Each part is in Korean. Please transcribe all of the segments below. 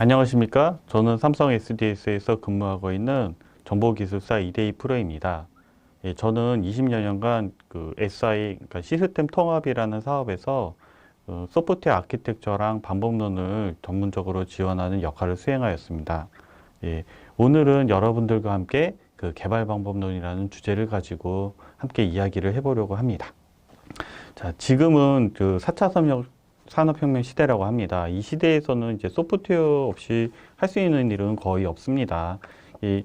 안녕하십니까? 저는 삼성 SDS에서 근무하고 있는 정보기술사 이대희 프로입니다. 예, 저는 20여 년간 그 SI, 그러니까 시스템 통합이라는 사업에서 소프트웨어 아키텍처랑 방법론을 전문적으로 지원하는 역할을 수행하였습니다. 예, 오늘은 여러분들과 함께 그 개발 방법론이라는 주제를 가지고 함께 이야기를 해보려고 합니다. 자, 지금은 그 4차 산업혁명 시대라고 합니다. 이 시대에서는 이제 소프트웨어 없이 할 수 있는 일은 거의 없습니다. 이,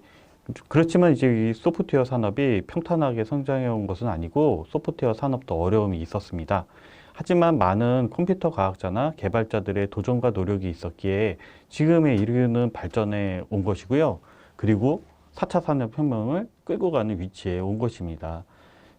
그렇지만 이제 이 소프트웨어 산업이 평탄하게 성장해 온 것은 아니고 소프트웨어 산업도 어려움이 있었습니다. 하지만 많은 컴퓨터 과학자나 개발자들의 도전과 노력이 있었기에 지금에 이르는 발전해 온 것이고요. 그리고 4차 산업혁명을 끌고 가는 위치에 온 것입니다.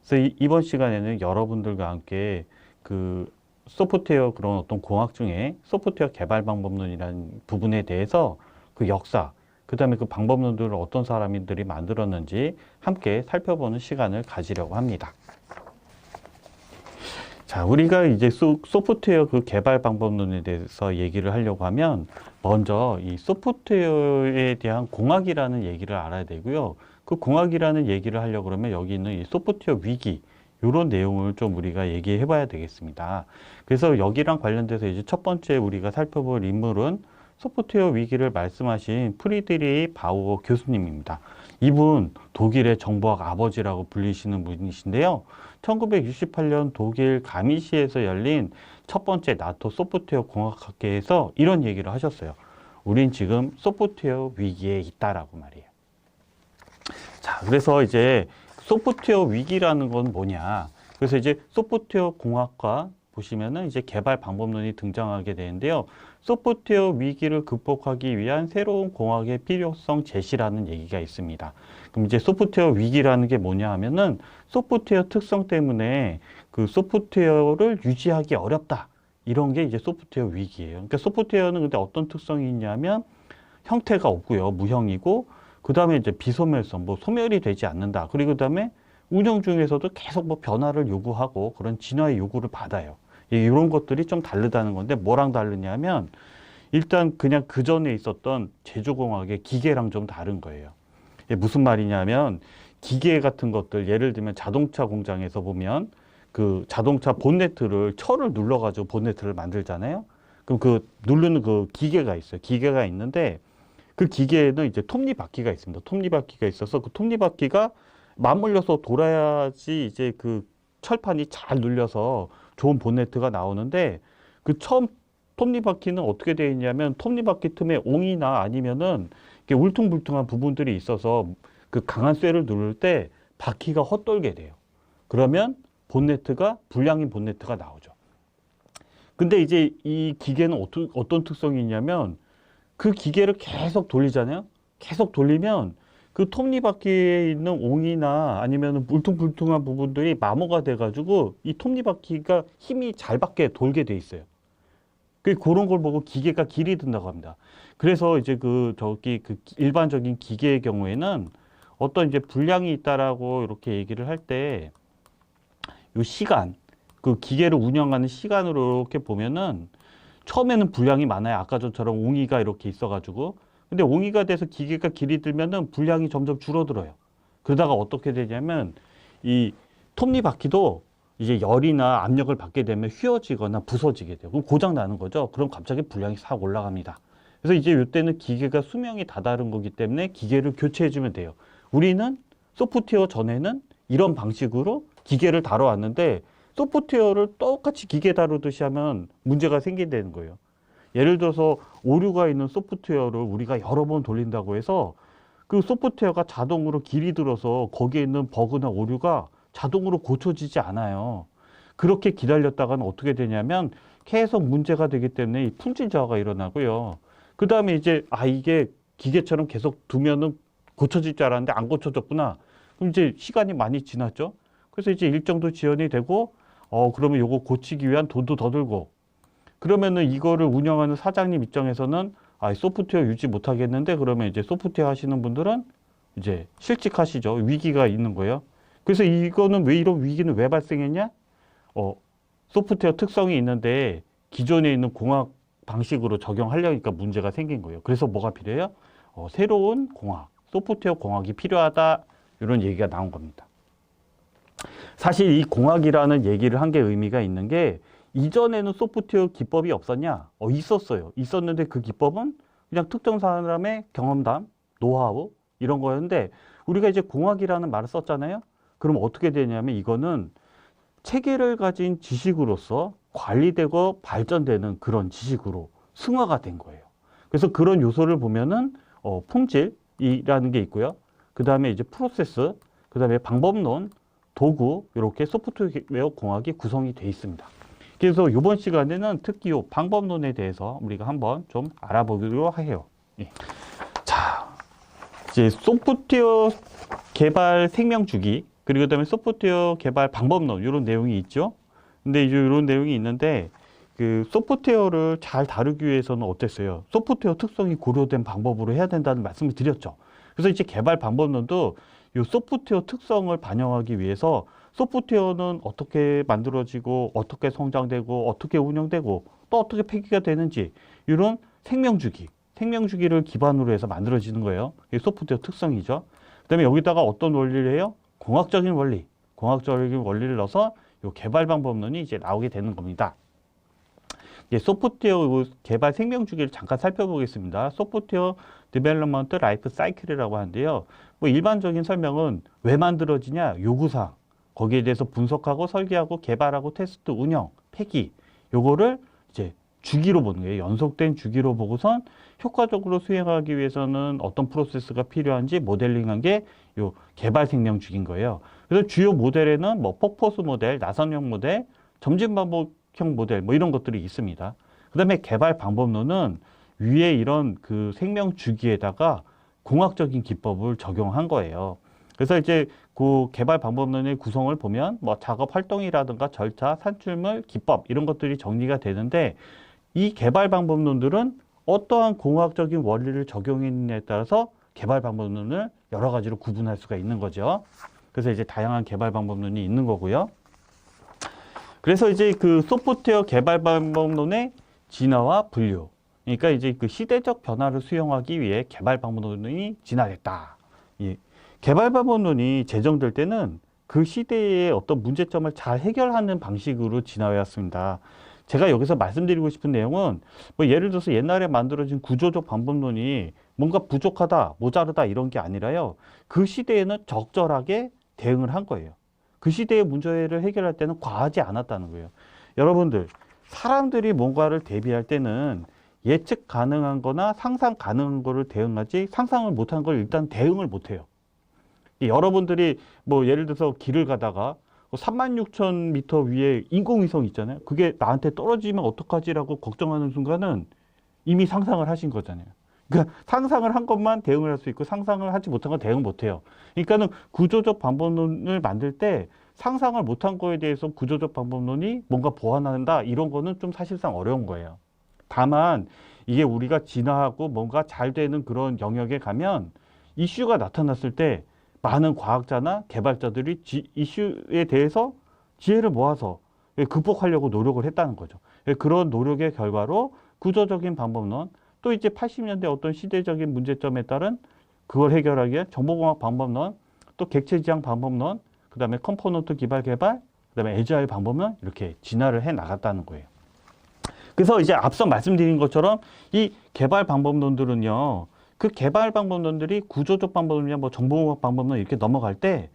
그래서 이번 시간에는 여러분들과 함께 그 소프트웨어 그런 어떤 공학 중에 소프트웨어 개발 방법론이라는 부분에 대해서 그 역사, 그 다음에 그 방법론들을 어떤 사람들이 만들었는지 함께 살펴보는 시간을 가지려고 합니다. 자, 우리가 이제 소프트웨어 그 개발 방법론에 대해서 얘기를 하려고 하면 먼저 이 소프트웨어에 대한 공학이라는 얘기를 알아야 되고요. 그 공학이라는 얘기를 하려고 그러면 여기 있는 이 소프트웨어 위기, 이런 내용을 좀 우리가 얘기해 봐야 되겠습니다. 그래서 여기랑 관련돼서 이제 첫 번째 우리가 살펴볼 인물은 소프트웨어 위기를 말씀하신 프리드리히 바우어 교수님입니다. 이분 독일의 정보학 아버지라고 불리시는 분이신데요. 1968년 독일 가미시에서 열린 첫 번째 나토 소프트웨어 공학학회에서 이런 얘기를 하셨어요. 우린 지금 소프트웨어 위기에 있다라고 말이에요. 자, 그래서 이제 소프트웨어 위기라는 건 뭐냐? 그래서 이제 소프트웨어 공학과 보시면은 이제 개발 방법론이 등장하게 되는데요. 소프트웨어 위기를 극복하기 위한 새로운 공학의 필요성 제시라는 얘기가 있습니다. 그럼 이제 소프트웨어 위기라는 게 뭐냐 하면은 소프트웨어 특성 때문에 그 소프트웨어를 유지하기 어렵다. 이런 게 이제 소프트웨어 위기예요. 그러니까 소프트웨어는 근데 어떤 특성이 있냐면 형태가 없고요. 무형이고 그 다음에 이제 비소멸성, 뭐 소멸이 되지 않는다. 그리고 그 다음에 운영 중에서도 계속 뭐 변화를 요구하고 그런 진화의 요구를 받아요. 이런 것들이 좀 다르다는 건데 뭐랑 다르냐면 일단 그냥 그 전에 있었던 제조공학의 기계랑 좀 다른 거예요. 이게 무슨 말이냐면 기계 같은 것들 예를 들면 자동차 공장에서 보면 그 자동차 본네트를 철을 눌러가지고 본네트를 만들잖아요. 그럼 그 누르는 그 기계가 있어요. 기계가 있는데 그 기계에는 이제 톱니바퀴가 있습니다. 톱니바퀴가 있어서 그 톱니바퀴가 맞물려서 돌아야지 이제 그 철판이 잘 눌려서 좋은 본네트가 나오는데 그 처음 톱니바퀴는 어떻게 되어 있냐면 톱니바퀴 틈에 옹이나 아니면은 이렇게 울퉁불퉁한 부분들이 있어서 그 강한 쇠를 누를 때 바퀴가 헛돌게 돼요. 그러면 본네트가 불량인 본네트가 나오죠. 근데 이제 이 기계는 어떤 특성이 있냐면 그 기계를 계속 돌리잖아요. 계속 돌리면 그 톱니바퀴에 있는 옹이나 아니면 울퉁불퉁한 부분들이 마모가 돼가지고 이 톱니바퀴가 힘이 잘 받게 돌게 돼 있어요. 그런 걸 보고 기계가 길이 든다고 합니다. 그래서 이제 그 일반적인 기계의 경우에는 어떤 이제 불량이 있다라고 이렇게 얘기를 할 때 요 시간, 그 기계를 운영하는 시간으로 이렇게 보면은 처음에는 불량이 많아요. 아까 전처럼 옹이가 이렇게 있어가지고. 근데 옹이가 돼서 기계가 길이 들면은 불량이 점점 줄어들어요. 그러다가 어떻게 되냐면 이 톱니바퀴도 이제 열이나 압력을 받게 되면 휘어지거나 부서지게 돼요. 그럼 고장 나는 거죠. 그럼 갑자기 불량이 싹 올라갑니다. 그래서 이제 이때는 기계가 수명이 다다른 거기 때문에 기계를 교체해 주면 돼요. 우리는 소프트웨어 전에는 이런 방식으로 기계를 다뤄왔는데 소프트웨어를 똑같이 기계 다루듯이 하면 문제가 생긴다는 거예요. 예를 들어서 오류가 있는 소프트웨어를 우리가 여러 번 돌린다고 해서 그 소프트웨어가 자동으로 길이 들어서 거기에 있는 버그나 오류가 자동으로 고쳐지지 않아요. 그렇게 기다렸다가는 어떻게 되냐면 계속 문제가 되기 때문에 이 품질 저하가 일어나고요. 그 다음에 이제 이게 기계처럼 계속 두면은 고쳐질 줄 알았는데 안 고쳐졌구나. 그럼 이제 시간이 많이 지났죠. 그래서 이제 일정도 지연이 되고 그러면 요거 고치기 위한 돈도 더 들고 그러면은 이거를 운영하는 사장님 입장에서는 소프트웨어 유지 못 하겠는데 그러면 이제 소프트웨어 하시는 분들은 이제 실직하시죠. 위기가 있는 거예요. 그래서 이거는 왜 이런 위기는 왜 발생했냐? 소프트웨어 특성이 있는데 기존에 있는 공학 방식으로 적용하려니까 문제가 생긴 거예요. 그래서 뭐가 필요해요? 새로운 공학, 소프트웨어 공학이 필요하다. 이런 얘기가 나온 겁니다. 사실 이 공학이라는 얘기를 한 게 의미가 있는 게 이전에는 소프트웨어 기법이 없었냐? 있었어요. 있었는데 그 기법은 그냥 특정 사람의 경험담, 노하우 이런 거였는데 우리가 이제 공학이라는 말을 썼잖아요. 그럼 어떻게 되냐면 이거는 체계를 가진 지식으로서 관리되고 발전되는 그런 지식으로 승화가 된 거예요. 그래서 그런 요소를 보면은 품질이라는 게 있고요. 그 다음에 이제 프로세스, 그 다음에 방법론, 도구 이렇게 소프트웨어 공학이 구성이 되어 있습니다. 그래서 이번 시간에는 특히 이 방법론에 대해서 우리가 한번 좀 알아보기로 해요. 예. 자, 이제 소프트웨어 개발 생명 주기 그리고 그다음에 소프트웨어 개발 방법론 이런 내용이 있죠. 근데 이제 이런 내용이 있는데 그 소프트웨어를 잘 다루기 위해서는 어땠어요? 소프트웨어 특성이 고려된 방법으로 해야 된다는 말씀을 드렸죠. 그래서 이제 개발 방법론도 이 소프트웨어 특성을 반영하기 위해서 소프트웨어는 어떻게 만들어지고 어떻게 성장되고 어떻게 운영되고 또 어떻게 폐기가 되는지 이런 생명주기를 기반으로 해서 만들어지는 거예요. 이게 소프트웨어 특성이죠. 그다음에 여기다가 어떤 원리를 해요? 공학적인 원리를 넣어서 이 개발 방법론이 이제 나오게 되는 겁니다. 소프트웨어 개발 생명주기를 잠깐 살펴보겠습니다. 소프트웨어 디벨롭먼트 라이프 사이클이라고 하는데요. 뭐 일반적인 설명은 왜 만들어지냐? 요구사항. 거기에 대해서 분석하고 설계하고 개발하고 테스트, 운영, 폐기. 요거를 이제 주기로 보는 거예요. 연속된 주기로 보고선 효과적으로 수행하기 위해서는 어떤 프로세스가 필요한지 모델링한 게 요 개발 생명주기인 거예요. 그래서 주요 모델에는 뭐 폭포수 모델, 나선형 모델, 점진반복형 모델 뭐 이런 것들이 있습니다. 그 다음에 개발 방법론은 위에 이런 그 생명주기에다가 공학적인 기법을 적용한 거예요. 그래서 이제 그 개발 방법론의 구성을 보면 뭐 작업 활동이라든가 절차, 산출물, 기법 이런 것들이 정리가 되는데 이 개발 방법론들은 어떠한 공학적인 원리를 적용했느냐에 따라서 개발 방법론을 여러 가지로 구분할 수가 있는 거죠. 그래서 이제 다양한 개발 방법론이 있는 거고요. 그래서 이제 그 소프트웨어 개발 방법론의 진화와 분류. 그러니까 이제 그 시대적 변화를 수용하기 위해 개발 방법론이 진화했다. 이 개발 방법론이 제정될 때는 그 시대의 어떤 문제점을 잘 해결하는 방식으로 진화해왔습니다. 제가 여기서 말씀드리고 싶은 내용은 뭐 예를 들어서 옛날에 만들어진 구조적 방법론이 뭔가 부족하다, 모자르다 이런 게 아니라요. 그 시대에는 적절하게 대응을 한 거예요. 그 시대의 문제를 해결할 때는 과하지 않았다는 거예요. 여러분들, 사람들이 뭔가를 대비할 때는 예측 가능한 거나 상상 가능한 거를 대응하지 상상을 못한 걸 일단 대응을 못해요. 여러분들이 뭐 예를 들어서 길을 가다가 36,000m 위에 인공위성 있잖아요. 그게 나한테 떨어지면 어떡하지라고 걱정하는 순간은 이미 상상을 하신 거잖아요. 그러니까 상상을 한 것만 대응을 할 수 있고 상상을 하지 못한 건 대응 못해요. 그러니까는 구조적 방법론을 만들 때 상상을 못한 거에 대해서 구조적 방법론이 뭔가 보완한다 이런 거는 좀 사실상 어려운 거예요. 다만 이게 우리가 진화하고 뭔가 잘 되는 그런 영역에 가면 이슈가 나타났을 때 많은 과학자나 개발자들이 이슈에 대해서 지혜를 모아서 극복하려고 노력을 했다는 거죠. 그런 노력의 결과로 구조적인 방법론, 또 이제 80년대 어떤 시대적인 문제점에 따른 그걸 해결하기 위해 정보공학 방법론, 또 객체지향 방법론, 그 다음에 컴포넌트 개발, 그 다음에 애자일 방법론 이렇게 진화를 해 나갔다는 거예요. 그래서 이제 앞서 말씀드린 것처럼 이 개발 방법론들은요, 그 개발 방법론들이 구조적 방법론이나 뭐 정보공학 방법론 이렇게 넘어갈 때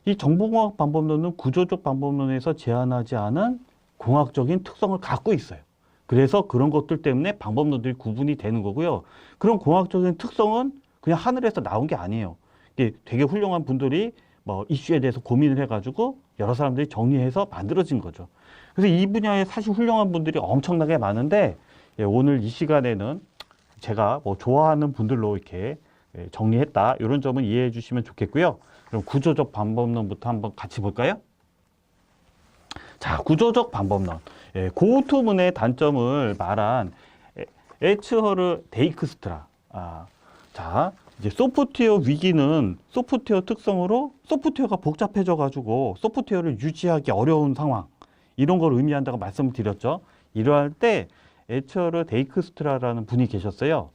이 정보공학 방법론은 구조적 방법론에서 제한하지 않은 공학적인 특성을 갖고 있어요. 그래서 그런 것들 때문에 방법론들이 구분이 되는 거고요. 그런 공학적인 특성은 그냥 하늘에서 나온 게 아니에요. 이게 되게 훌륭한 분들이 뭐 이슈에 대해서 고민을 해가지고 여러 사람들이 정리해서 만들어진 거죠. 그래서 이 분야에 사실 훌륭한 분들이 엄청나게 많은데 오늘 이 시간에는 제가 뭐 좋아하는 분들로 이렇게 정리했다. 이런 점은 이해해 주시면 좋겠고요. 그럼 구조적 방법론부터 한번 같이 볼까요? 자, 구조적 방법론. 고우투문의 단점을 말한 에츠허르 데이크스트라. 자, 이제 소프트웨어 위기는 소프트웨어 특성으로 소프트웨어가 복잡해져 가지고 소프트웨어를 유지하기 어려운 상황. 이런 걸 의미한다고 말씀을 드렸죠. 이러할 때 에처르 데이크스트라라는 분이 계셨어요.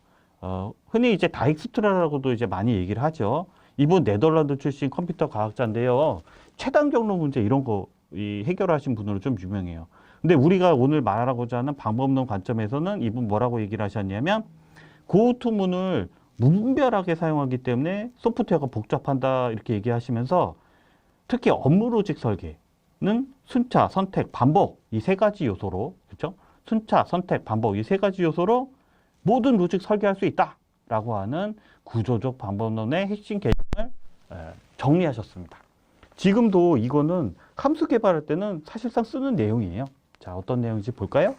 흔히 이제 다익스트라라고도 이제 많이 얘기를 하죠. 이분 네덜란드 출신 컴퓨터 과학자인데요. 최단 경로 문제 이런 거 해결하신 분으로 좀 유명해요. 근데 우리가 오늘 말하고자 하는 방법론 관점에서는 이분 뭐라고 얘기를 하셨냐면 고투문을 무분별하게 사용하기 때문에 소프트웨어가 복잡한다 이렇게 얘기하시면서 특히 업무 로직 설계는 순차, 선택, 반복 이 세 가지 요소로 그렇죠? 순차, 선택, 반복 이 세 가지 요소로 모든 로직 설계할 수 있다라고 하는 구조적 방법론의 핵심 개념을 정리하셨습니다. 지금도 이거는 함수 개발할 때는 사실상 쓰는 내용이에요. 자, 어떤 내용인지 볼까요?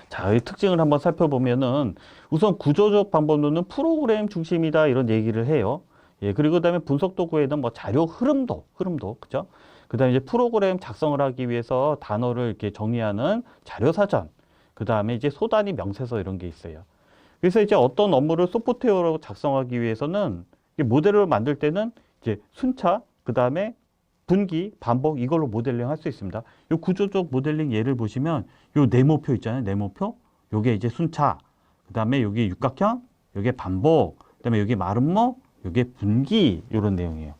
자, 이 특징을 한번 살펴보면은 우선 구조적 방법론은 프로그램 중심이다 이런 얘기를 해요. 예, 그리고 그다음에 분석 도구에는 뭐 자료 흐름도, 그죠? 그다음에 이제 프로그램 작성을 하기 위해서 단어를 이렇게 정리하는 자료 사전, 그다음에 이제 소단위 명세서 이런 게 있어요. 그래서 이제 어떤 업무를 소프트웨어로 작성하기 위해서는 모델을 만들 때는 이제 순차, 그다음에 분기, 반복 이걸로 모델링 할 수 있습니다. 이 구조적 모델링 예를 보시면 요 네모표 있잖아요. 네모표. 요게 이제 순차. 그다음에 여기 육각형, 요게 반복. 그다음에 여기 마름모, 요게 분기 이런 내용이에요.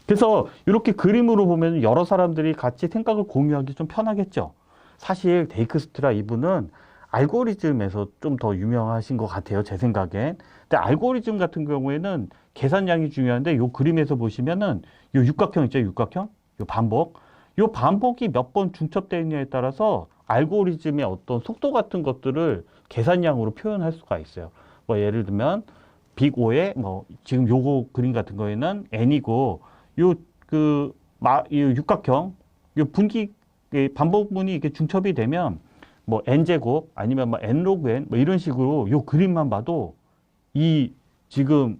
그래서 이렇게 그림으로 보면 여러 사람들이 같이 생각을 공유하기 좀 편하겠죠. 사실 데이크스트라 이분은 알고리즘에서 좀 더 유명하신 것 같아요. 제 생각엔. 근데 알고리즘 같은 경우에는 계산량이 중요한데 요 그림에서 보시면은 요 육각형 있죠. 육각형. 요 반복. 요 반복이 몇 번 중첩되어 있냐에 따라서 알고리즘의 어떤 속도 같은 것들을 계산량으로 표현할 수가 있어요. 뭐 예를 들면 빅 O에 뭐 지금 요거 그림 같은 거에는 n이고 요 육각형 요 분기 반복문이 이렇게 중첩이 되면 뭐 n제곱 아니면 뭐 n 로그 n 뭐 이런 식으로 요 그림만 봐도 이 지금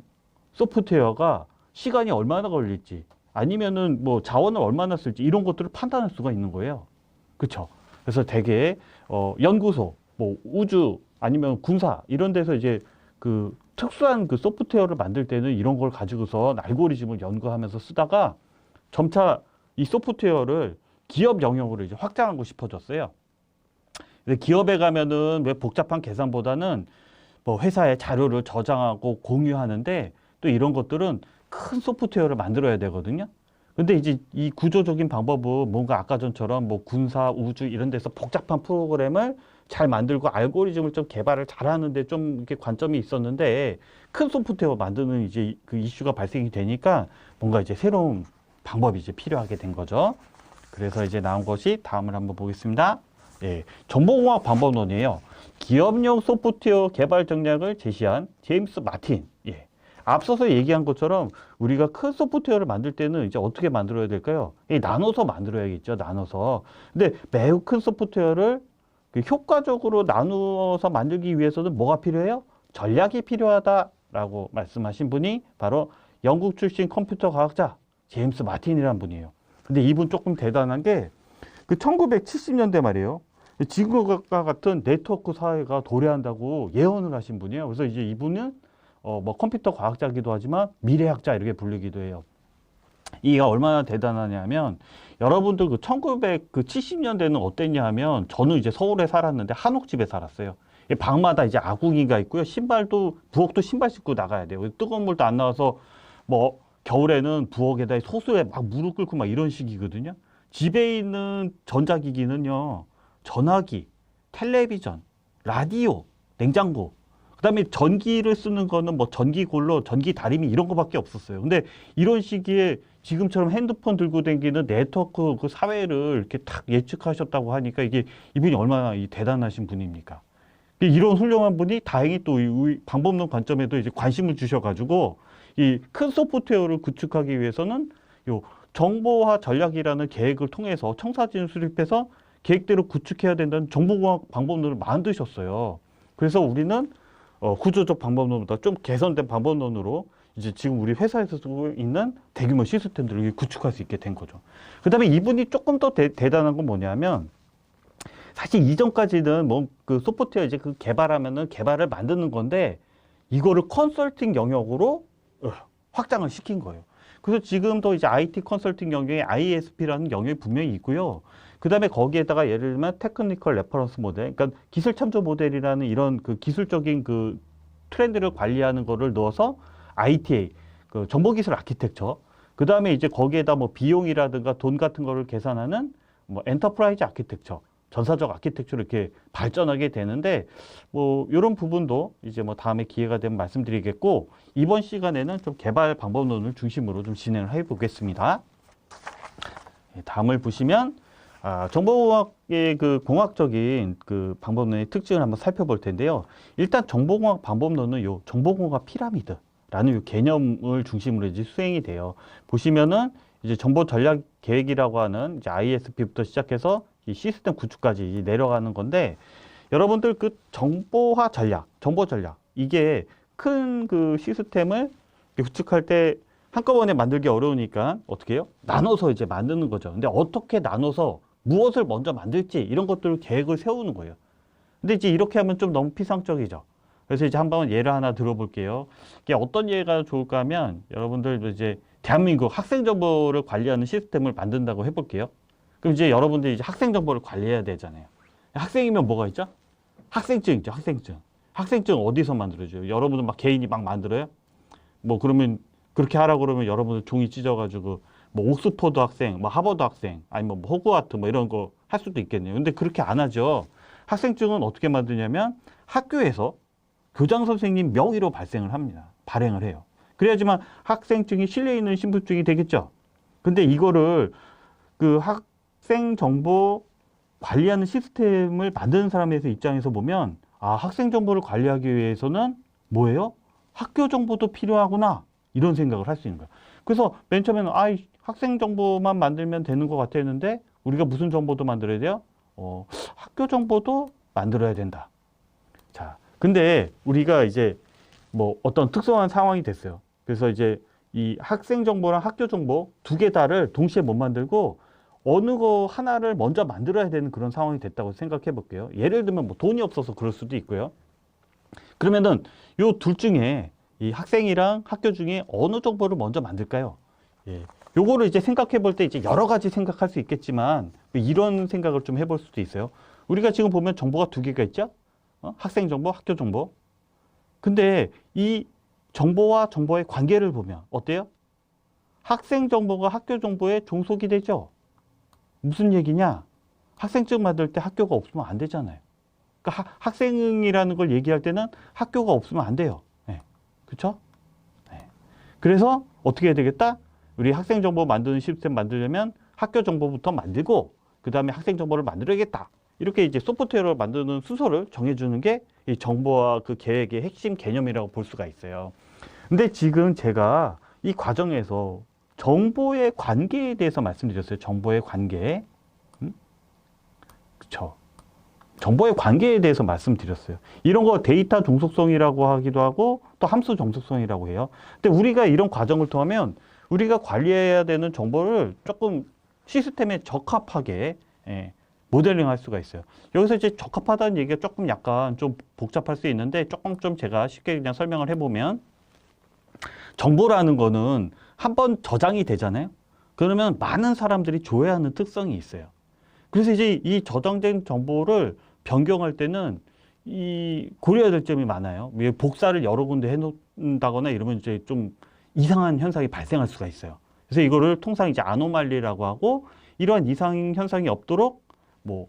소프트웨어가 시간이 얼마나 걸릴지 아니면은 뭐 자원을 얼마나 쓸지 이런 것들을 판단할 수가 있는 거예요. 그렇죠? 그래서 되게 연구소, 뭐 우주 아니면 군사 이런 데서 이제 그 특수한 그 소프트웨어를 만들 때는 이런 걸 가지고서 알고리즘을 연구하면서 쓰다가 점차 이 소프트웨어를 기업 영역으로 이제 확장하고 싶어졌어요. 근데 기업에 가면은 왜 복잡한 계산보다는 뭐 회사의 자료를 저장하고 공유하는데 또 이런 것들은 큰 소프트웨어를 만들어야 되거든요. 근데 이제 이 구조적인 방법은 뭔가 아까 전처럼 뭐 군사, 우주 이런 데서 복잡한 프로그램을 잘 만들고 알고리즘을 좀 개발을 잘하는데 좀 이렇게 관점이 있었는데 큰 소프트웨어 만드는 이제 그 이슈가 발생이 되니까 뭔가 이제 새로운 방법이 이제 필요하게 된 거죠. 그래서 이제 나온 것이 다음을 한번 보겠습니다. 예, 정보공학 방법론이에요. 기업용 소프트웨어 개발 전략을 제시한 제임스 마틴. 예. 앞서서 얘기한 것처럼 우리가 큰 소프트웨어를 만들 때는 이제 어떻게 만들어야 될까요? 나눠서 만들어야겠죠. 나눠서. 근데 매우 큰 소프트웨어를 효과적으로 나누어서 만들기 위해서는 뭐가 필요해요? 전략이 필요하다라고 말씀하신 분이 바로 영국 출신 컴퓨터 과학자 제임스 마틴이라는 분이에요. 근데 이분 조금 대단한 게 그 1970년대 말이에요. 지금과 같은 네트워크 사회가 도래한다고 예언을 하신 분이에요. 그래서 이제 이분은 뭐 컴퓨터 과학자기도 하지만 미래학자 이렇게 불리기도 해요. 이가 얼마나 대단하냐면 여러분들 그 1970년대는 어땠냐 하면 저는 이제 서울에 살았는데 한옥집에 살았어요. 방마다 이제 아궁이가 있고요. 신발도 부엌도 신발 신고 나가야 돼요. 뜨거운 물도 안 나와서 뭐 겨울에는 부엌에다 소수에 막 무릎 꿇고 막 이런 식이거든요. 집에 있는 전자기기는요. 전화기, 텔레비전, 라디오, 냉장고 그다음에 전기를 쓰는 거는 뭐 전기골로, 전기 다리미 이런 거밖에 없었어요. 근데 이런 시기에 지금처럼 핸드폰 들고 다니는 네트워크 그 사회를 이렇게 탁 예측하셨다고 하니까 이게 이분이 얼마나 대단하신 분입니까? 이런 훌륭한 분이 다행히 또 이 방법론 관점에도 이제 관심을 주셔가지고 이 큰 소프트웨어를 구축하기 위해서는 요 정보화 전략이라는 계획을 통해서 청사진을 수립해서 계획대로 구축해야 된다는 정보공학 방법론을 만드셨어요. 그래서 우리는 구조적 방법론보다 좀 개선된 방법론으로 이제 지금 우리 회사에서 쓰고 있는 대규모 시스템들을 구축할 수 있게 된 거죠. 그 다음에 이분이 조금 더 대단한 건 뭐냐면 사실 이전까지는 뭐 그 소프트웨어 이제 그 개발하면은 개발을 만드는 건데 이거를 컨설팅 영역으로 확장을 시킨 거예요. 그래서 지금도 이제 IT 컨설팅 영역에 ISP라는 영역이 분명히 있고요. 그 다음에 거기에다가 예를 들면 테크니컬 레퍼런스 모델, 그러니까 기술 참조 모델이라는 이런 그 기술적인 그 트렌드를 관리하는 거를 넣어서 ITA, 그 정보기술 아키텍처, 그 다음에 이제 거기에다 뭐 비용이라든가 돈 같은 거를 계산하는 뭐 엔터프라이즈 아키텍처, 전사적 아키텍처로 이렇게 발전하게 되는데, 뭐 이런 부분도 이제 뭐 다음에 기회가 되면 말씀드리겠고, 이번 시간에는 좀 개발 방법론을 중심으로 좀 진행을 해 보겠습니다. 다음을 보시면 정보공학의 그 공학적인 그 방법론의 특징을 한번 살펴볼 텐데요. 일단 정보공학 방법론은 요 정보공학 피라미드라는 요 개념을 중심으로 이제 수행이 돼요. 보시면은 이제 정보 전략 계획이라고 하는 이제 ISP부터 시작해서 이 시스템 구축까지 내려가는 건데, 여러분들 그 정보화 전략, 정보 전략, 이게 큰 그 시스템을 구축할 때 한꺼번에 만들기 어려우니까 어떻게 해요? 나눠서 이제 만드는 거죠. 근데 어떻게 나눠서 무엇을 먼저 만들지, 이런 것들을 계획을 세우는 거예요. 근데 이제 이렇게 하면 좀 너무 피상적이죠. 그래서 이제 한번 예를 하나 들어볼게요. 이게 어떤 예가 좋을까 하면, 여러분들 이제 대한민국 학생 정보를 관리하는 시스템을 만든다고 해볼게요. 그럼 이제 여러분들이 이제 학생 정보를 관리해야 되잖아요. 학생이면 뭐가 있죠? 학생증 있죠, 학생증. 학생증 어디서 만들어줘요? 여러분들 막 개인이 막 만들어요? 뭐 그러면 그렇게 하라고 그러면 여러분들 종이 찢어가지고 뭐 옥스퍼드 학생, 뭐 하버드 학생, 아니면 뭐 호그와트 뭐 이런 거 할 수도 있겠네요. 근데 그렇게 안 하죠. 학생증은 어떻게 만드냐면 학교에서 교장 선생님 명의로 발생을 합니다. 발행을 해요. 그래야지만 학생증이 실려 있는 신분증이 되겠죠. 근데 이거를 그 학생 정보 관리하는 시스템을 만드는 사람에서 입장에서 보면, 학생 정보를 관리하기 위해서는 뭐예요? 학교 정보도 필요하구나, 이런 생각을 할 수 있는 거예요. 그래서 맨 처음에는 학생 정보만 만들면 되는 것 같았는데, 우리가 무슨 정보도 만들어야 돼요? 학교 정보도 만들어야 된다. 자, 근데 우리가 이제 뭐 어떤 특수한 상황이 됐어요. 그래서 이제 이 학생 정보랑 학교 정보 두 개 다를 동시에 못 만들고 어느 거 하나를 먼저 만들어야 되는 그런 상황이 됐다고 생각해 볼게요. 예를 들면 뭐 돈이 없어서 그럴 수도 있고요. 그러면은 요 둘 중에 이 학생이랑 학교 중에 어느 정보를 먼저 만들까요? 예. 요거를 이제 생각해 볼 때 이제 여러 가지 생각할 수 있겠지만, 이런 생각을 좀 해볼 수도 있어요. 우리가 지금 보면 정보가 두 개가 있죠? 학생 정보, 학교 정보. 근데 이 정보와 정보의 관계를 보면 어때요? 학생 정보가 학교 정보에 종속이 되죠? 무슨 얘기냐? 학생증 만들 때 학교가 없으면 안 되잖아요. 그러니까 학생이라는 걸 얘기할 때는 학교가 없으면 안 돼요. 네. 그렇죠? 네. 그래서 어떻게 해야 되겠다? 우리 학생 정보 만드는 시스템 만들려면 학교 정보부터 만들고 그 다음에 학생 정보를 만들어야겠다. 이렇게 이제 소프트웨어를 만드는 순서를 정해주는 게 이 정보와 그 계획의 핵심 개념이라고 볼 수가 있어요. 근데 지금 제가 이 과정에서 정보의 관계에 대해서 말씀드렸어요. 정보의 관계. 그쵸. 정보의 관계에 대해서 말씀드렸어요. 이런 거 데이터 종속성이라고 하기도 하고 또 함수 종속성이라고 해요. 근데 우리가 이런 과정을 통하면 우리가 관리해야 되는 정보를 조금 시스템에 적합하게 모델링 할 수가 있어요. 여기서 이제 적합하다는 얘기가 조금 약간 좀 복잡할 수 있는데, 조금 좀 제가 쉽게 그냥 설명을 해보면, 정보라는 거는 한번 저장이 되잖아요. 그러면 많은 사람들이 조회하는 특성이 있어요. 그래서 이제 이 저장된 정보를 변경할 때는 이 고려해야 될 점이 많아요. 복사를 여러 군데 해놓는다거나 이러면 이제 좀 이상한 현상이 발생할 수가 있어요. 그래서 이거를 통상 이제 아노말리라고 하고, 이러한 이상 현상이 없도록 뭐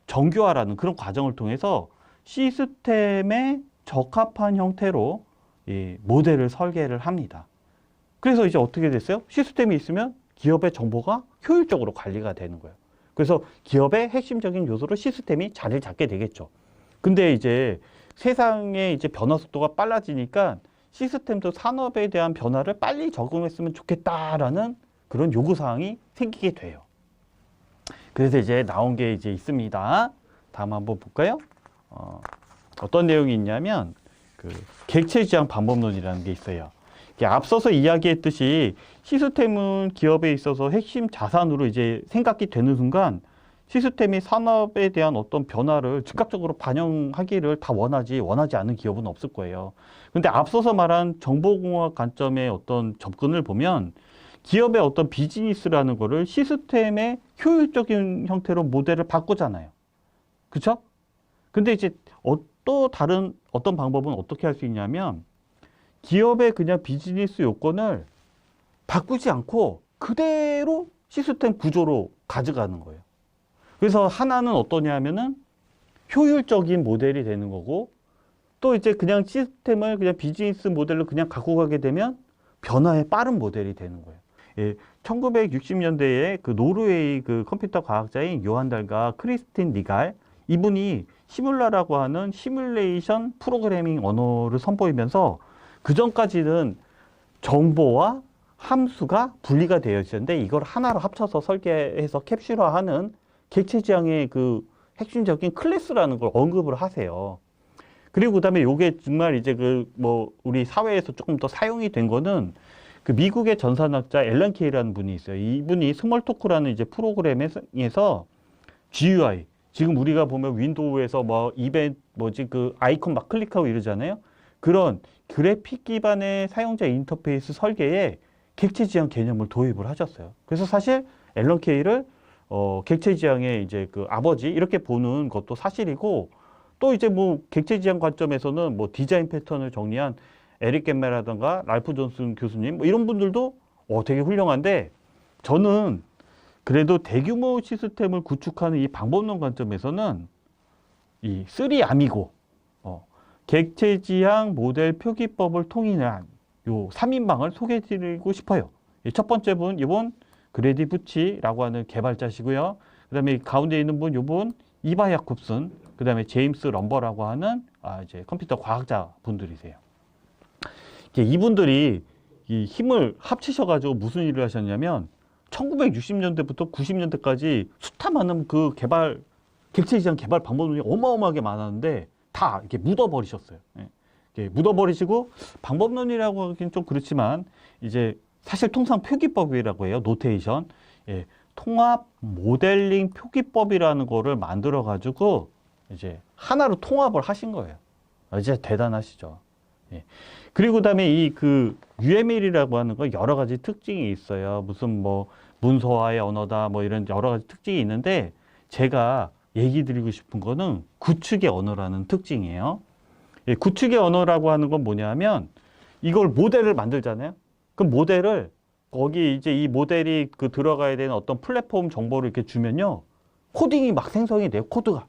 정교화라는 그런 과정을 통해서 시스템에 적합한 형태로 이 모델을 설계를 합니다. 그래서 이제 어떻게 됐어요? 시스템이 있으면 기업의 정보가 효율적으로 관리가 되는 거예요. 그래서 기업의 핵심적인 요소로 시스템이 자리를 잡게 되겠죠. 근데 이제 세상의 이제 변화 속도가 빨라지니까 시스템도 산업에 대한 변화를 빨리 적응했으면 좋겠다라는 그런 요구사항이 생기게 돼요. 그래서 이제 나온 게 이제 있습니다. 다음 한번 볼까요? 어떤 내용이 있냐면, 그 객체 지향 방법론이라는 게 있어요. 앞서서 이야기했듯이 시스템은 기업에 있어서 핵심 자산으로 이제 생각이 되는 순간 시스템이 산업에 대한 어떤 변화를 즉각적으로 반영하기를 다 원하지 않는 기업은 없을 거예요. 근데 앞서서 말한 정보공학 관점의 어떤 접근을 보면 기업의 어떤 비즈니스라는 거를 시스템의 효율적인 형태로 모델을 바꾸잖아요. 그쵸? 근데 이제 또 다른 어떤 방법은 어떻게 할 수 있냐면 기업의 그냥 비즈니스 요건을 바꾸지 않고 그대로 시스템 구조로 가져가는 거예요. 그래서 하나는 어떠냐면은 효율적인 모델이 되는 거고, 또 이제 그냥 시스템을 그냥 비즈니스 모델로 그냥 갖고 가게 되면 변화에 빠른 모델이 되는 거예요. 예, 1960년대에 그 노르웨이 그 컴퓨터 과학자인 요한달과 크리스틴 리갈, 이분이 시뮬라라고 하는 시뮬레이션 프로그래밍 언어를 선보이면서 그 전까지는 정보와 함수가 분리가 되어 있었는데 이걸 하나로 합쳐서 설계해서 캡슐화하는 객체 지향의 그 핵심적인 클래스라는 걸 언급을 하세요. 그리고 그다음에 요게 정말 이제 그 뭐 우리 사회에서 조금 더 사용이 된 거는 그 미국의 전산학자 앨런 케이라는 분이 있어요. 이분이 스몰토크라는 이제 프로그램에서 GUI, 지금 우리가 보면 윈도우에서 뭐 이벤트 뭐지 그 아이콘 막 클릭하고 이러잖아요. 그런 그래픽 기반의 사용자 인터페이스 설계에 객체 지향 개념을 도입을 하셨어요. 그래서 사실 앨런 케이를 객체 지향의 이제 그 아버지 이렇게 보는 것도 사실이고, 또 이제 뭐 객체 지향 관점에서는 뭐 디자인 패턴을 정리한 에릭 겜메라든가 랄프 존슨 교수님 뭐 이런 분들도 되게 훌륭한데, 저는 그래도 대규모 시스템을 구축하는 이 방법론 관점에서는 이 3아미고 객체 지향 모델 표기법을 통일한 요 3인방을 소개해 드리고 싶어요. 첫 번째 분, 이분 그레디 부치라고 하는 개발자시고요. 그 다음에 가운데 있는 분, 이분 이바 야쿰슨, 그 다음에 제임스 럼버라고 하는 이제 컴퓨터 과학자 분들이세요. 이분들이 이 힘을 합치셔가지고 무슨 일을 하셨냐면 1960년대부터 90년대까지 숱하 많은 그 객체 지향 개발 방법론이 어마어마하게 많았는데 다 이렇게 묻어버리셨어요. 이렇게 묻어버리시고, 방법론이라고 하긴 좀 그렇지만 이제 사실 통상 표기법이라고 해요. 노테이션. 통합 모델링 표기법이라는 거를 만들어 가지고 이제 하나로 통합을 하신 거예요. 이제 대단하시죠. 그리고 그다음에 이 그 UML이라고 하는 거 여러 가지 특징이 있어요. 무슨 뭐 문서화의 언어다 뭐 이런 여러 가지 특징이 있는데, 제가 얘기 드리고 싶은 거는 구축의 언어라는 특징이에요. 구축의 언어라고 하는 건 뭐냐면 이걸 모델을 만들잖아요. 그럼 모델을 거기 이제 이 모델이 그 들어가야 되는 어떤 플랫폼 정보를 이렇게 주면요, 코딩이 막 생성이 돼요. 코드가.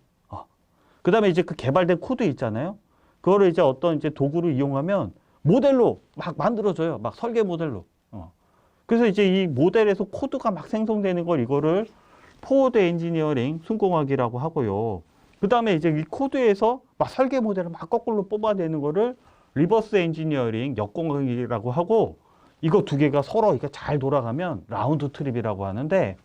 그 다음에 이제 그 개발된 코드 있잖아요. 그거를 이제 어떤 이제 도구를 이용하면 모델로 막 만들어져요. 막 설계 모델로. 그래서 이제 이 모델에서 코드가 막 생성되는 걸 이거를 포워드 엔지니어링 순공학이라고 하고요. 그 다음에 이제 이 코드에서 막 설계 모델을 막 거꾸로 뽑아내는 거를 리버스 엔지니어링 역공학이라고 하고, 이거 두 개가 서로 이렇게 잘 돌아가면 라운드 트립이라고 하는데,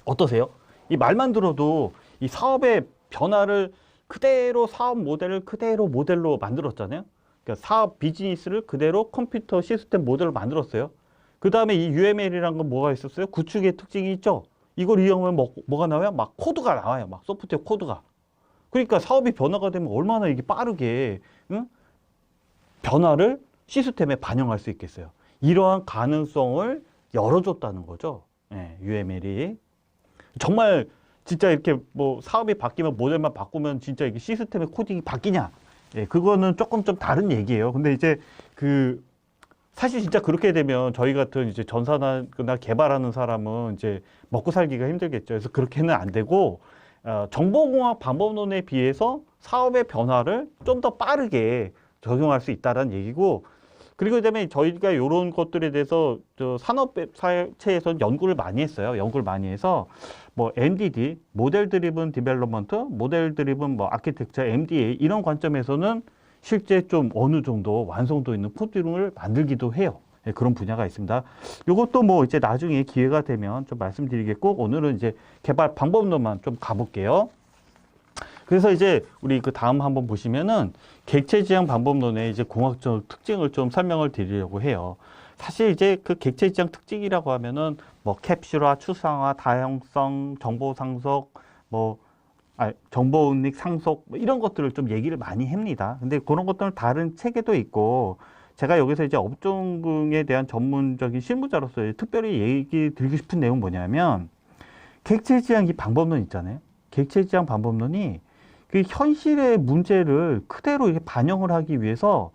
어떠세요? 이 말만 들어도 이 사업의 변화를 그대로 사업 모델을 그대로 모델로 만들었잖아요. 그러니까 사업 비즈니스를 그대로 컴퓨터 시스템 모델로 만들었어요. 그 다음에 이 UML이라는 건 뭐가 있었어요? 구축의 특징이 있죠. 이걸 이용하면 뭐가 나와요? 막 코드가 나와요. 막 소프트웨어 코드가. 그러니까 사업이 변화가 되면 얼마나 이게 빠르게 변화를 시스템에 반영할 수 있겠어요. 이러한 가능성을 열어줬다는 거죠. UML이. 정말 진짜 이렇게 뭐 사업이 바뀌면 모델만 바꾸면 진짜 이게 시스템의 코딩이 바뀌냐? 그거는 조금 좀 다른 얘기예요. 근데 이제 사실 진짜 그렇게 되면 저희 같은 이제 전산이나 개발하는 사람은 이제 먹고 살기가 힘들겠죠. 그래서 그렇게는 안 되고, 정보공학 방법론에 비해서 사업의 변화를 좀 더 빠르게 적용할 수 있다는 얘기고, 그리고 그다음에 저희가 이런 것들에 대해서 산업체에서 연구를 많이 했어요. 연구를 많이 해서 뭐 MDD, 모델 드리븐 디벨롭먼트, 모델 드리븐 뭐 아키텍처, MDA 이런 관점에서는 실제 좀 어느 정도 완성도 있는 코딩을 만들기도 해요. 그런 분야가 있습니다. 이것도 뭐 이제 나중에 기회가 되면 좀 말씀드리겠고, 오늘은 이제 개발 방법론만 좀 가볼게요. 그래서 이제 우리 그 다음 한번 보시면은 객체 지향 방법론의 이제 공학적 특징을 좀 설명을 드리려고 해요. 사실 이제 그 객체 지향 특징이라고 하면은 뭐 캡슐화, 추상화, 다형성, 정보 상속, 정보 은닉 상속 뭐 이런 것들을 좀 얘기를 많이 합니다. 근데 그런 것들은 다른 책에도 있고, 제가 여기서 이제 업종에 대한 전문적인 실무자로서 특별히 얘기 드리고 싶은 내용은 뭐냐면, 객체지향 이 방법론 있잖아요. 객체지향 방법론이 그 현실의 문제를 그대로 이렇게 반영을 하기 위해서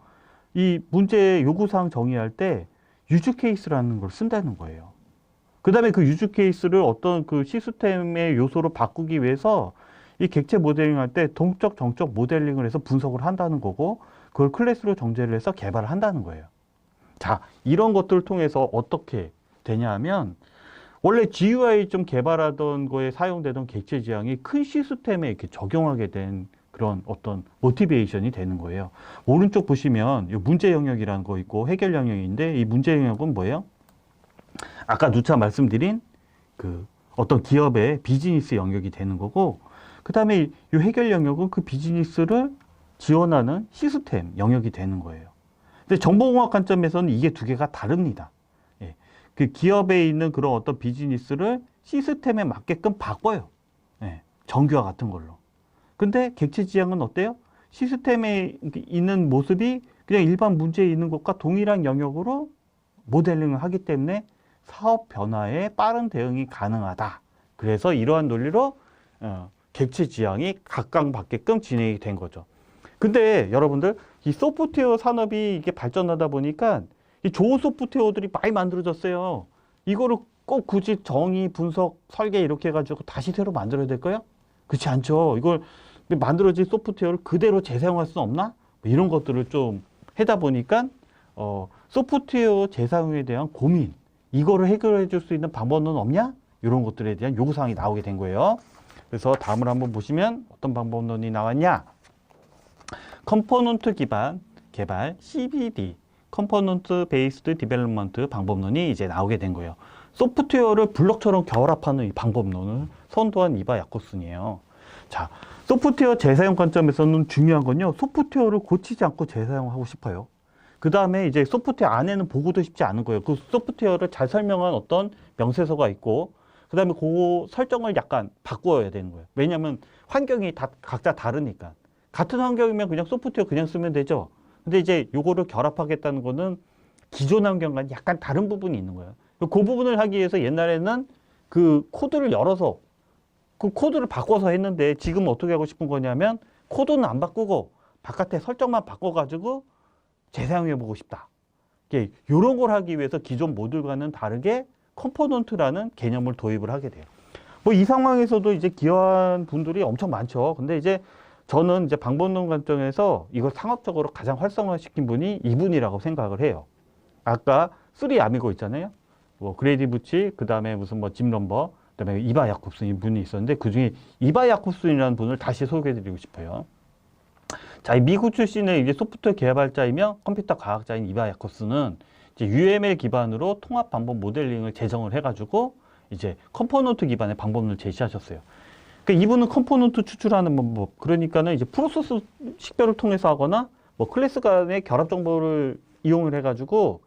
이 문제 요구사항 정의할 때 유즈 케이스라는 걸 쓴다는 거예요. 그 다음에 그 유즈 케이스를 어떤 그 시스템의 요소로 바꾸기 위해서 이 객체 모델링 할 때 동적, 정적 모델링을 해서 분석을 한다는 거고, 그걸 클래스로 정제를 해서 개발을 한다는 거예요. 자, 이런 것들을 통해서 어떻게 되냐 하면, 원래 GUI 좀 개발하던 거에 사용되던 객체 지향이 큰 시스템에 이렇게 적용하게 된 그런 어떤 모티베이션이 되는 거예요. 오른쪽 보시면 이 문제 영역이라는 거 있고 해결 영역인데, 이 문제 영역은 뭐예요? 아까 누차 말씀드린 그 어떤 기업의 비즈니스 영역이 되는 거고, 그 다음에 이 해결 영역은 그 비즈니스를 지원하는 시스템 영역이 되는 거예요. 근데 정보공학 관점에서는 이게 두 개가 다릅니다. 그 기업에 있는 그런 어떤 비즈니스를 시스템에 맞게끔 바꿔요. 정규화 같은 걸로. 근데 객체 지향은 어때요? 시스템에 있는 모습이 그냥 일반 문제에 있는 것과 동일한 영역으로 모델링을 하기 때문에 사업 변화에 빠른 대응이 가능하다. 그래서 이러한 논리로 객체 지향이 각광받게끔 진행이 된 거죠. 근데 여러분들, 이 소프트웨어 산업이 이게 발전하다 보니까 이 좋은 소프트웨어들이 많이 만들어졌어요. 이거를 꼭 굳이 정의, 분석, 설계 이렇게 해가지고 다시 새로 만들어야 될까요? 그렇지 않죠. 이걸 만들어진 소프트웨어를 그대로 재사용할 수는 없나? 이런 것들을 좀 하다 보니까 소프트웨어 재사용에 대한 고민, 이거를 해결해 줄 수 있는 방법은 없냐? 이런 것들에 대한 요구사항이 나오게 된 거예요. 그래서 다음을 한번 보시면 어떤 방법론이 나왔냐? 컴포넌트 기반 개발 CBD 컴포넌트 베이스드 디벨롭먼트 방법론이 이제 나오게 된 거예요. 소프트웨어를 블록처럼 결합하는 이 방법론을 선도한 이바 야코슨이에요. 자, 소프트웨어 재사용 관점에서는 중요한 건요, 소프트웨어를 고치지 않고 재사용하고 싶어요. 그 다음에 이제 소프트웨어 안에는 보고도 쉽지 않은 거예요. 그 소프트웨어를 잘 설명한 어떤 명세서가 있고, 그 다음에 그 설정을 약간 바꿔야 되는 거예요. 왜냐하면 환경이 다 각자 다르니까. 같은 환경이면 그냥 소프트웨어 그냥 쓰면 되죠. 근데 이제 요거를 결합하겠다는 거는 기존 환경과는 약간 다른 부분이 있는 거예요. 그 부분을 하기 위해서 옛날에는 그 코드를 열어서 그 코드를 바꿔서 했는데, 지금 어떻게 하고 싶은 거냐면 코드는 안 바꾸고 바깥에 설정만 바꿔가지고 재사용해보고 싶다. 이런 걸 하기 위해서 기존 모듈과는 다르게 컴포넌트라는 개념을 도입을 하게 돼요. 뭐 이 상황에서도 이제 기여한 분들이 엄청 많죠. 근데 이제 저는 이제 방법론 관점에서 이걸 상업적으로 가장 활성화시킨 분이 이분이라고 생각을 해요. 아까 3아미고 있잖아요. 뭐 그레이디 부치, 그 다음에 무슨 뭐 짐 럼버, 그 다음에 이바 야콥슨 분이 있었는데, 그 중에 이바 야콥슨이라는 분을 다시 소개해드리고 싶어요. 자, 이 미국 출신의 이제 소프트웨어 개발자이며 컴퓨터 과학자인 이바 야콥슨은 이제 UML 기반으로 통합 방법 모델링을 제정을 해가지고 이제 컴포넌트 기반의 방법론을 제시하셨어요. 그러니까 이분은 컴포넌트 추출하는 방법, 그러니까는 이제 프로세스 식별을 통해서 하거나 뭐 클래스 간의 결합 정보를 이용을 해가지고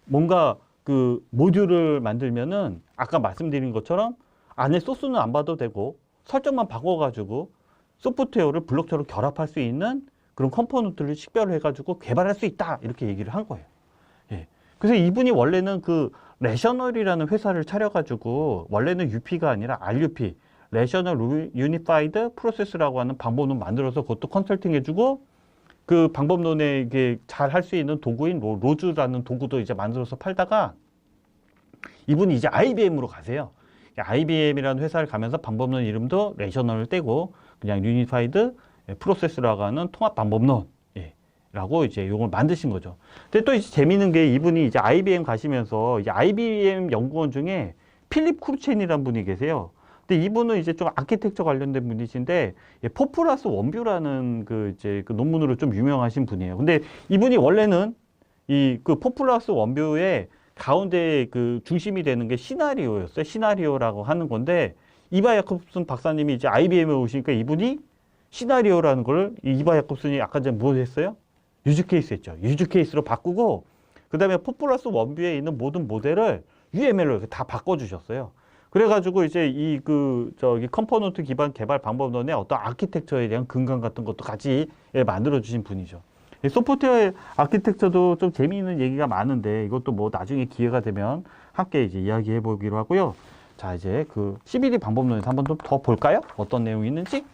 뭔가 그 모듈을 만들면은 아까 말씀드린 것처럼 안에 소스는 안 봐도 되고 설정만 바꿔가지고 소프트웨어를 블록처럼 결합할 수 있는 그런 컴포넌트를 식별을 해가지고 개발할 수 있다, 이렇게 얘기를 한 거예요. 그래서 이분이 원래는 그 레셔널이라는 회사를 차려가지고, 원래는 UP가 아니라 RUP, 레셔널 유니파이드 프로세스라고 하는 방법론 만들어서 그것도 컨설팅 해주고, 그 방법론에 이게 잘 할 수 있는 도구인 로즈라는 도구도 이제 만들어서 팔다가 이분이 이제 IBM으로 가세요. IBM이라는 회사를 가면서 방법론 이름도 레셔널을 떼고 그냥 유니파이드 프로세스라고 하는 통합 방법론 라고 이제 이걸 만드신 거죠. 근데 또 이제 재미있는 게, 이분이 이제 IBM 가시면서 이제 IBM 연구원 중에 필립 크루첸이라는 분이 계세요. 근데 이분은 이제 좀 아키텍처 관련된 분이신데, 포플러스 원뷰라는 그 이제 그 논문으로 좀 유명하신 분이에요. 근데 이분이 원래는 이 그 포플러스 원뷰의 가운데 그 중심이 되는 게 시나리오였어요. 시나리오라고 하는 건데, 이바 야콥슨 박사님이 이제 IBM에 오시니까 이분이 시나리오라는 걸, 이바 야콥슨이 아까 전에 뭐 했어요? 유즈 케이스 했죠. 유즈 케이스로 바꾸고, 그 다음에 포플러스 원뷰에 있는 모든 모델을 UML로 다 바꿔주셨어요. 그래가지고 이제 이 컴포넌트 기반 개발 방법론의 어떤 아키텍처에 대한 근간 같은 것도 같이 만들어주신 분이죠. 이 소프트웨어 아키텍처도 좀 재미있는 얘기가 많은데 이것도 뭐 나중에 기회가 되면 함께 이제 이야기해 보기로 하고요. 자, 이제 그 CBD 방법론에서 한번 좀 더 볼까요? 어떤 내용이 있는지.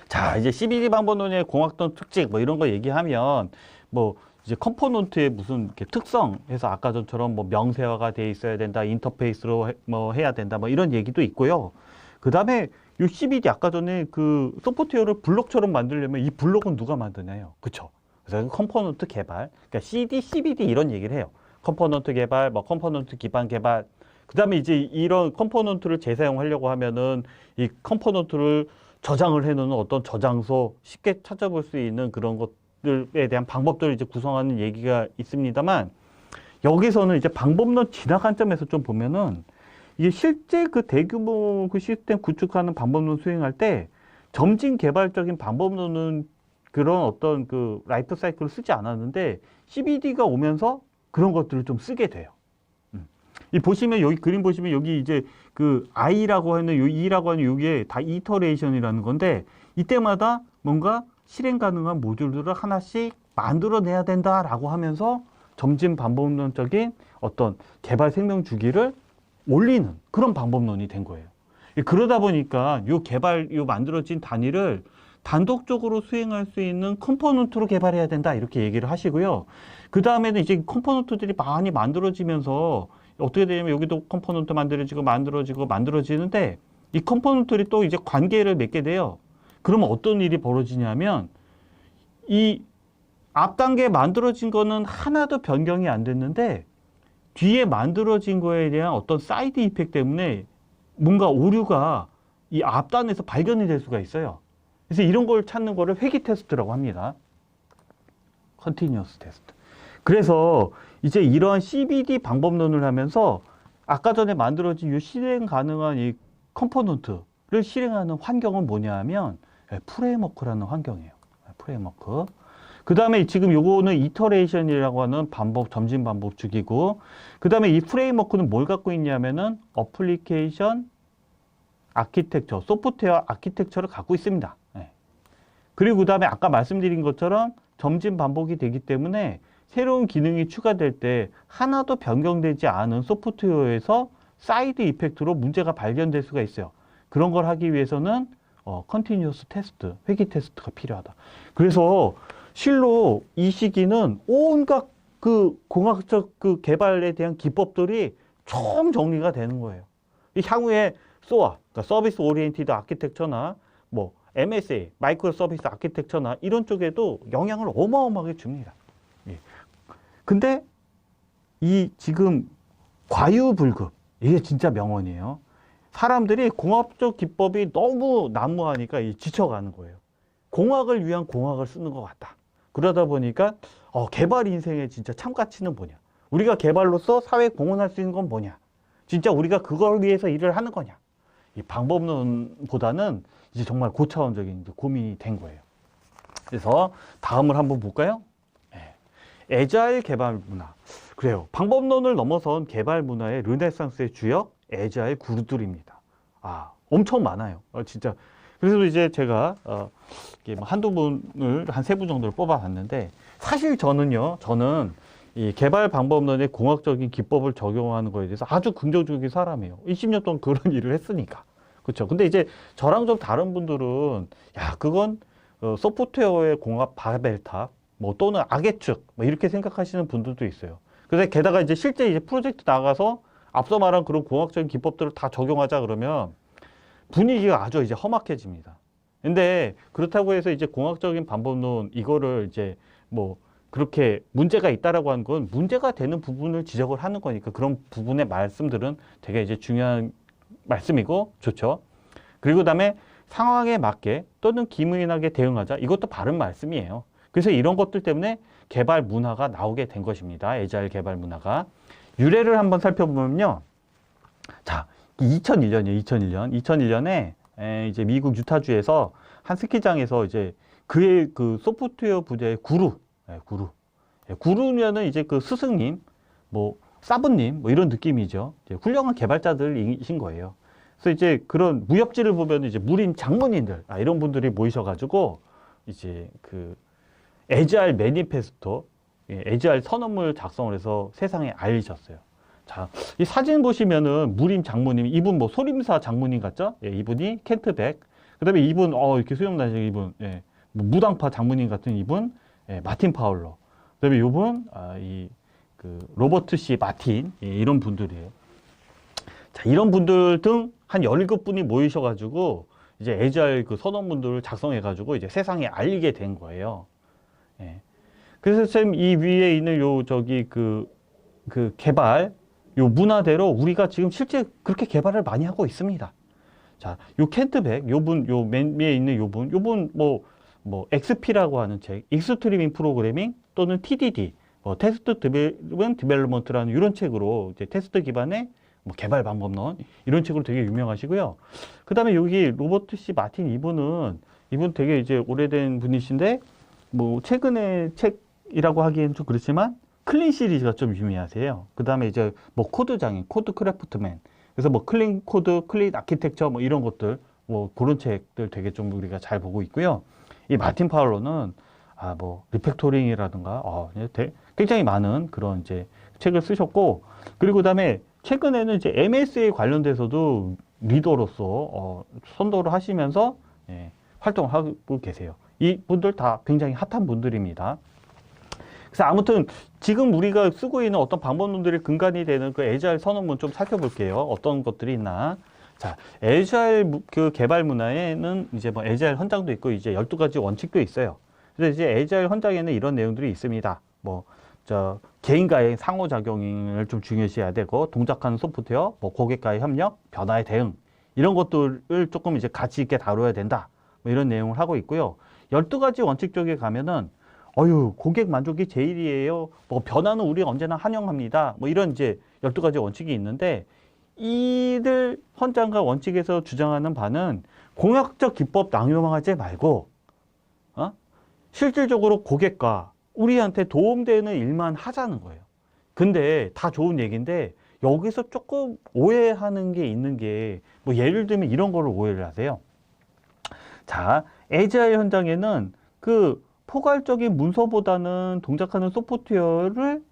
자, 이제 CBD 방법론의 공학적 특징 뭐 이런 거 얘기하면 뭐 이제 컴포넌트의 무슨 이렇게 특성해서 아까 전처럼 뭐 명세화가 돼 있어야 된다, 인터페이스로 뭐 해야 된다, 뭐 이런 얘기도 있고요. 그 다음에 이 CBD 아까 전에 그 소프트웨어를 블록처럼 만들려면 이 블록은 누가 만드나요? 그쵸? 그래서 컴포넌트 개발, 그러니까 CD, CBD 이런 얘기를 해요. 컴포넌트 개발, 뭐 컴포넌트 기반 개발. 그 다음에 이제 이런 컴포넌트를 재사용하려고 하면은 이 컴포넌트를 저장을 해놓는 어떤 저장소, 쉽게 찾아볼 수 있는 그런 것들에 대한 방법들을 이제 구성하는 얘기가 있습니다만, 여기서는 이제 방법론 진화 관점에서 좀 보면은 이게 실제 그 대규모 그 시스템 구축하는 방법론 수행할 때 점진 개발적인 방법론은 그런 어떤 그 라이프 사이클을 쓰지 않았는데 CBD가 오면서 그런 것들을 좀 쓰게 돼요. 이 보시면 여기 그림 보시면 여기 이제 그 I라고 하는 요 E라고 하는 요게 다 이터레이션이라는 건데 이때마다 뭔가 실행 가능한 모듈들을 하나씩 만들어내야 된다라고 하면서 점진 방법론적인 어떤 개발 생명 주기를 올리는 그런 방법론이 된 거예요. 그러다 보니까 요 만들어진 단위를 단독적으로 수행할 수 있는 컴포넌트로 개발해야 된다 이렇게 얘기를 하시고요. 그 다음에는 이제 컴포넌트들이 많이 만들어지면서 어떻게 되냐면 여기도 컴포넌트 만들어지는데 이 컴포넌트들이 또 이제 관계를 맺게 돼요. 그러면 어떤 일이 벌어지냐면 이 앞 단계에 만들어진 거는 하나도 변경이 안 됐는데 뒤에 만들어진 거에 대한 어떤 사이드 이펙트 때문에 뭔가 오류가 이 앞단에서 발견이 될 수가 있어요. 그래서 이런 걸 찾는 거를 회귀 테스트라고 합니다. 컨티뉴어스 테스트. 그래서 이제 이러한 CBD 방법론을 하면서 아까 전에 만들어진 이 실행 가능한 이 컴포넌트를 실행하는 환경은 뭐냐 하면 프레임워크라는 환경이에요. 프레임워크. 그 다음에 지금 요거는 이터레이션이라고 하는 점진 반복 주기고, 그 다음에 이 프레임워크는 뭘 갖고 있냐면은 어플리케이션 아키텍처, 소프트웨어 아키텍처를 갖고 있습니다. 그리고 그 다음에 아까 말씀드린 것처럼 점진 반복이 되기 때문에 새로운 기능이 추가될 때 하나도 변경되지 않은 소프트웨어에서 사이드 이펙트로 문제가 발견될 수가 있어요. 그런 걸 하기 위해서는 컨티뉴어스 테스트, 회귀 테스트가 필요하다. 그래서 실로 이 시기는 온갖 그 공학적 그 개발에 대한 기법들이 총 정리가 되는 거예요. 이 향후에 SOA, 그러니까 서비스 오리엔티드 아키텍처나 뭐 MSA, 마이크로 서비스 아키텍처나 이런 쪽에도 영향을 어마어마하게 줍니다. 예. 근데 이 지금 과유불급, 이게 진짜 명언이에요. 사람들이 공학적 기법이 너무 난무하니까 지쳐가는 거예요. 공학을 위한 공학을 쓰는 것 같다. 그러다 보니까 개발 인생의 진짜 참가치는 뭐냐? 우리가 개발로서 사회에 공헌할 수 있는 건 뭐냐? 진짜 우리가 그걸 위해서 일을 하는 거냐? 이 방법론보다는 이제 정말 고차원적인 고민이 된 거예요. 그래서 다음을 한번 볼까요? 애자일 개발 문화. 그래요. 방법론을 넘어선 개발 문화의 르네상스의 주역 애자일 구루들입니다. 엄청 많아요. 진짜. 그래서 이제 제가 한두 분을 한 3분 정도를 뽑아봤는데 사실 저는 이 개발 방법론의 공학적인 기법을 적용하는 거에 대해서 아주 긍정적인 사람이에요. 20년 동안 그런 일을 했으니까. 그렇죠. 근데 이제 저랑 좀 다른 분들은 그건 소프트웨어의 공학 바벨탑 뭐 또는 악의 축 뭐 이렇게 생각하시는 분들도 있어요. 그래서 게다가 이제 실제 이제 프로젝트 나가서 앞서 말한 그런 공학적인 기법들을 다 적용하자 그러면 분위기가 아주 이제 험악해집니다. 근데 그렇다고 해서 이제 공학적인 방법론 이거를 이제 뭐 그렇게 문제가 있다라고 하는 건 문제가 되는 부분을 지적을 하는 거니까 그런 부분의 말씀들은 되게 이제 중요한 말씀이고 좋죠. 그리고 그다음에 상황에 맞게 또는 기민하게 대응하자. 이것도 바른 말씀이에요. 그래서 이런 것들 때문에 개발 문화가 나오게 된 것입니다. 애자일 개발 문화가. 유래를 한번 살펴보면요. 자, 2001년이에요. 2001년에 이제 미국 유타주에서 한 스키장에서 이제 그의 그 소프트웨어 부자의 구루면은 이제 그 스승님, 뭐 사부님, 뭐 이런 느낌이죠. 이제 훌륭한 개발자들이신 거예요. 그래서 이제 그런 무협지를 보면 이제 무림 장문인들, 이런 분들이 모이셔가지고 이제 그 애지알 매니페스토, 애지알 선언문을 작성을 해서 세상에 알리셨어요. 자, 이 사진 보시면은 무림 장모님, 이분 뭐 소림사 장모님 같죠? 예, 이분이 켄트백. 그 다음에 이분, 이렇게 수염나시는 이분, 예, 뭐 무당파 장모님 같은 이분, 예, 마틴 파울러. 그 다음에 이분, 로버트 C. 마틴, 예, 이런 분들이에요. 자, 이런 분들 등 한 17분이 모이셔가지고, 이제 애지알 그 선언문들을 작성해가지고, 이제 세상에 알리게 된 거예요. 예. 그래서 쌤, 이 위에 있는 개발, 요 문화대로 우리가 지금 실제 그렇게 개발을 많이 하고 있습니다. 자, 요 켄트백, 맨 위에 있는 요분, XP라고 하는 책, 익스트리밍 프로그래밍 또는 TDD, 테스트 드리븐 디벨롭먼트라는 이런 책으로 이제 테스트 기반의 개발 방법론, 이런 책으로 되게 유명하시고요. 그 다음에 여기 로버트 C. 마틴 이분 되게 이제 오래된 분이신데, 최근에 책이라고 하기엔 좀 그렇지만, 클린 시리즈가 좀 유명하세요. 그 다음에 이제 코드 장인, 코드 크래프트맨. 그래서 클린 코드, 클린 아키텍처 이런 것들, 그런 책들 되게 좀 우리가 잘 보고 있고요. 이 마틴 파울러는 리팩토링이라든가, 굉장히 많은 그런 이제 책을 쓰셨고, 그리고 그 다음에 최근에는 이제 MS에 관련돼서도 리더로서, 선도를 하시면서, 예, 활동을 하고 계세요. 이분들 다 굉장히 핫한 분들입니다. 그래서 아무튼 지금 우리가 쓰고 있는 어떤 방법론들이 근간이 되는 그 애지알 선언문 좀 살펴볼게요. 어떤 것들이 있나. 자, 애지알 그 개발 문화에는 이제 애지알 헌장도 있고 이제 12가지 원칙도 있어요. 그래서 이제 애지알 헌장에는 이런 내용들이 있습니다. 개인과의 상호작용을 좀 중요시해야 되고, 동작하는 소프트웨어, 고객과의 협력, 변화에 대응, 이런 것들을 조금 이제 가치 있게 다뤄야 된다. 이런 내용을 하고 있고요. 12가지 원칙 쪽에 가면은 고객 만족이 제일이에요. 변화는 우리 언제나 환영합니다. 이런 이제 12가지 원칙이 있는데, 이들 헌장과 원칙에서 주장하는 바는 공학적 기법 낭용하지 말고, 실질적으로 고객과 우리한테 도움되는 일만 하자는 거예요. 근데 다 좋은 얘기인데, 여기서 조금 오해하는 게 있는 게, 예를 들면 이런 거를 오해를 하세요. 자, 애지알 현장에는 포괄적인 문서보다는 동작하는 소프트웨어를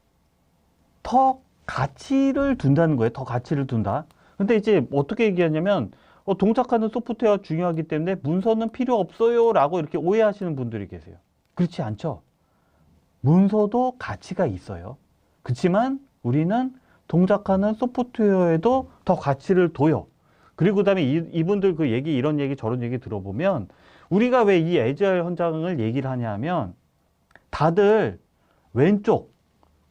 더 가치를 둔다는 거예요. 더 가치를 둔다. 근데 이제 어떻게 얘기하냐면, 동작하는 소프트웨어가 중요하기 때문에 문서는 필요 없어요. 라고 이렇게 오해하시는 분들이 계세요. 그렇지 않죠? 문서도 가치가 있어요. 그렇지만 우리는 동작하는 소프트웨어에도 더 가치를 둬요. 그리고 그다음에 이분들 이런 얘기 저런 얘기 들어보면, 우리가 왜 이 애지알 헌장을 얘기를 하냐면, 다들 왼쪽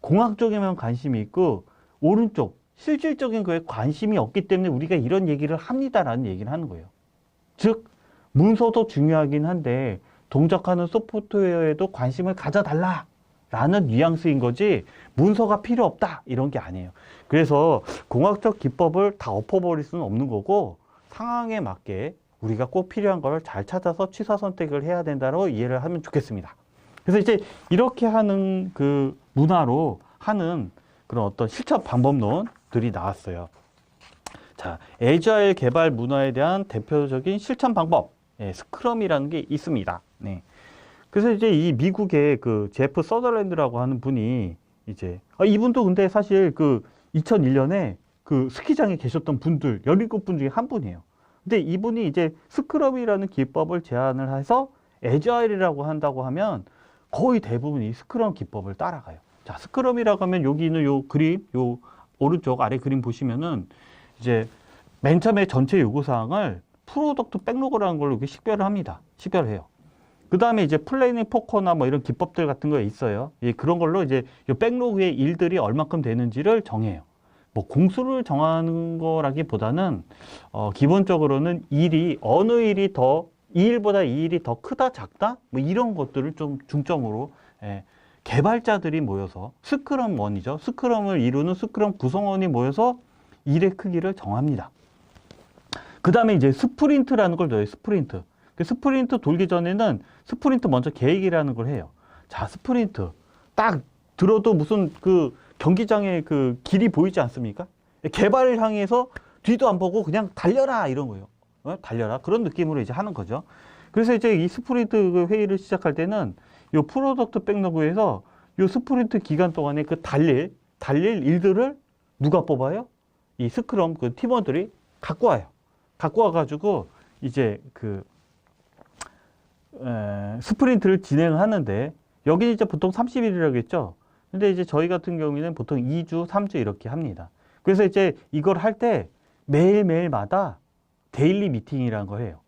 공학 쪽에만 관심이 있고 오른쪽 실질적인 거에 관심이 없기 때문에 우리가 이런 얘기를 합니다라는 얘기를 하는 거예요. 즉, 문서도 중요하긴 한데 동작하는 소프트웨어에도 관심을 가져달라 라는 뉘앙스인 거지, 문서가 필요 없다 이런 게 아니에요. 그래서 공학적 기법을 다 엎어버릴 수는 없는 거고, 상황에 맞게 우리가 꼭 필요한 걸 잘 찾아서 취사 선택을 해야 된다고 이해를 하면 좋겠습니다. 그래서 이제 이렇게 하는 그 문화로 하는 그런 어떤 실천 방법론들이 나왔어요. 자, 애지알 개발 문화에 대한 대표적인 실천 방법, 스크럼이라는 게 있습니다. 네. 그래서 이제 이 미국의 그 제프 서더랜드라고 하는 분이 이제, 이분도 근데 사실 2001년에 그 스키장에 계셨던 분들 17분 중에 한 분이에요. 근데 이분이 이제 스크럼이라는 기법을 제안을 해서 애지알이라고 한다고 하면 거의 대부분이 스크럼 기법을 따라가요. 자, 스크럼이라고 하면 여기 있는 요 그림, 요 오른쪽 아래 그림 보시면은 이제 맨 처음에 전체 요구사항을 프로덕트 백로그라는 걸로 이렇게 식별을 합니다. 식별해요. 그 다음에 이제 플래닝 포커나 이런 기법들 같은 거 있어요. 그런 걸로 이제 요 백로그의 일들이 얼마큼 되는지를 정해요. 공수를 정하는 거라기보다는 기본적으로는 어느 일이 이 일보다 이 일이 더 크다 작다 이런 것들을 좀 중점으로 개발자들이 모여서, 스크럼원이죠. 스크럼을 이루는 스크럼 구성원이 모여서 일의 크기를 정합니다. 그 다음에 이제 스프린트라는 걸 넣어요. 스프린트 돌기 전에는 스프린트 먼저 계획이라는 걸 해요. 자, 스프린트 딱 들어도 무슨 경기장의 길이 보이지 않습니까? 개발을 향해서 뒤도 안 보고 그냥 달려라 이런 거예요. 달려라 그런 느낌으로 이제 하는 거죠. 그래서 이제 이 스프린트 회의를 시작할 때는 요 프로덕트 백로그에서 요 스프린트 기간 동안에 그 달릴 일들을 누가 뽑아요? 이 스크럼 그 팀원들이 갖고 와요. 갖고 와가지고 이제 그 스프린트를 진행하는데 여기 이제 보통 30일이라고 했죠. 근데 이제 저희 같은 경우에는 보통 2주, 3주 이렇게 합니다. 그래서 이제 이걸 할 때 매일매일마다 데일리 미팅이라는 걸 해요.